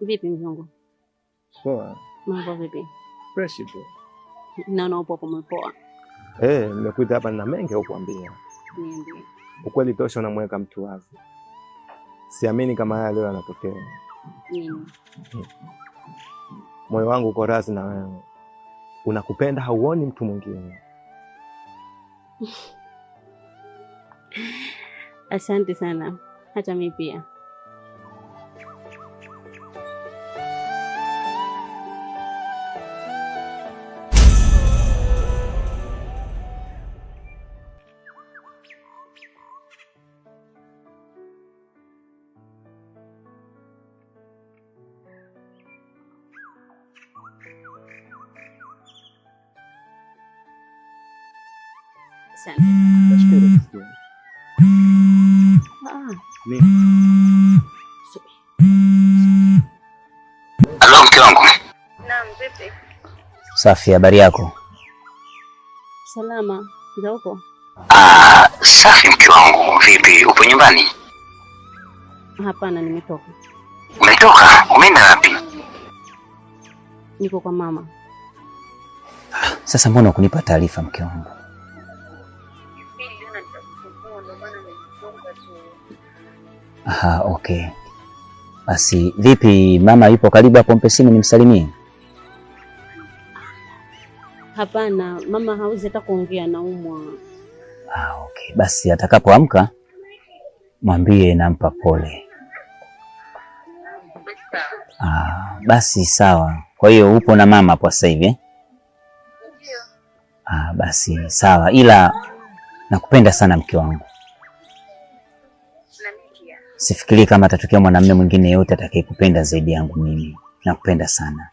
Vipi mzungu? Poa. Mambo vipi? Fresh tu. Naona upo poa. Nimekuita hapa na mengi kukuambia. Niambie. Ukweli tosha unamweka mtu wazi. Siamini kama haya leo yanatokea. Nini? Moyo wangu uko razi na wewe. Unakupenda, hauoni mtu mwingine. Asante sana. Hata mimi pia. Asante. Nashukuru kusikia. Halo mke wangu. Naam, vipi? Safi, habari yako? Salama. Za huko? Safi mke wangu. Vipi, upo nyumbani? Hapana, nimetoka. Umetoka? Umeenda wapi? Niko kwa mama. Sasa mbona ukunipa taarifa mke wangu? Aha, okay. Basi vipi, mama yupo karibu hapo, mpe simu nimsalimie? Hapana, mama hawezi hata kuongea, naumwa. Okay. Basi atakapoamka mwambie nampa pole. Basi sawa. Kwa hiyo upo na mama hapo sasa hivi? Ndio. Basi sawa, ila nakupenda sana mke wangu. Sifikiri kama atatokea mwanamume mwingine yote atakayekupenda zaidi yangu mimi. Nakupenda sana.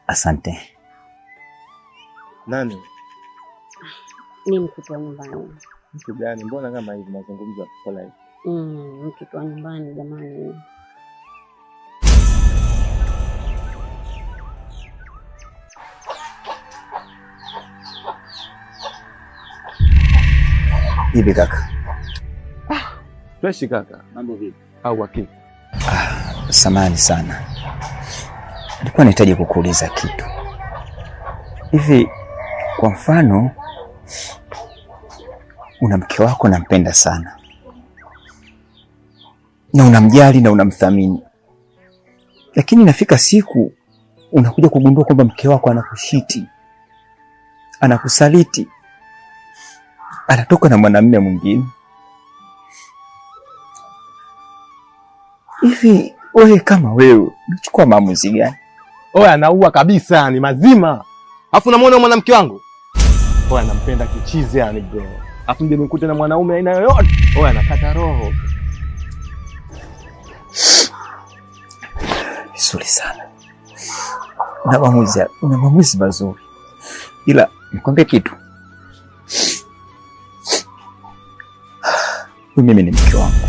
Asante. Nani? Ni mtoto wa nyumbani. Mtu gani? Mbona kama hivi mazungumzo pole hivi? Mtoto wa nyumbani jamani. Hivi kaka. Fresh kaka. Mambo vipi? Au hakika? Samahani sana. Nilikuwa nahitaji kukuuliza kitu. Hivi kwa mfano una mke wako nampenda sana, na unamjali na unamthamini, lakini inafika siku unakuja kugundua kwamba mke wako anakushiti, anakusaliti, anatoka na mwanamume mwingine. Hivi wewe kama wewe unachukua maamuzi gani? Anaua kabisa, ni mazima. Alafu unamwona mwanamke wangu? Anampenda kichizi yani bro. Alafu ndio nimekuta na mwanaume aina yoyote. Anakata roho. Vizuri sana. Una maamuzi mazuri. Ila nikwambie kitu. Mimi ni mke wangu.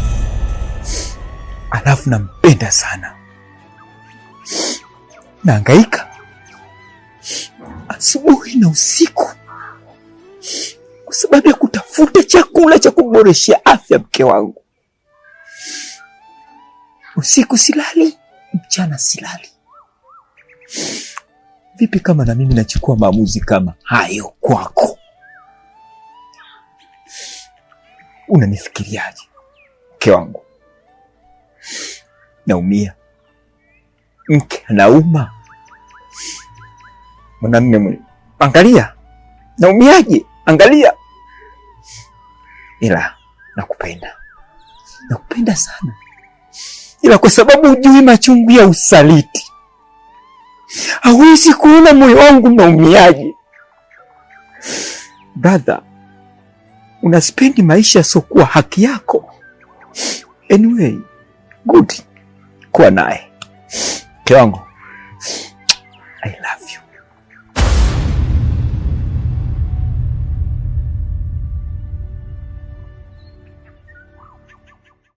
Alafu nampenda sana. Nahangaika asubuhi na usiku kwa sababu ya kutafuta chakula cha kuboreshia afya mke wangu. Usiku silali, mchana silali. Vipi kama na mimi nachukua maamuzi kama hayo kwako? Unanifikiriaje mke wangu? Naumia, mke anauma, mwanamume angalia, naumiaje? Angalia. Ila nakupenda sana, ila kwa sababu hujui machungu ya usaliti, hawezi kuona moyo wangu naumiaje. Brother, unaspendi maisha yasiokuwa haki yako. Anyway, good kuwa naye mke wangu. I love you.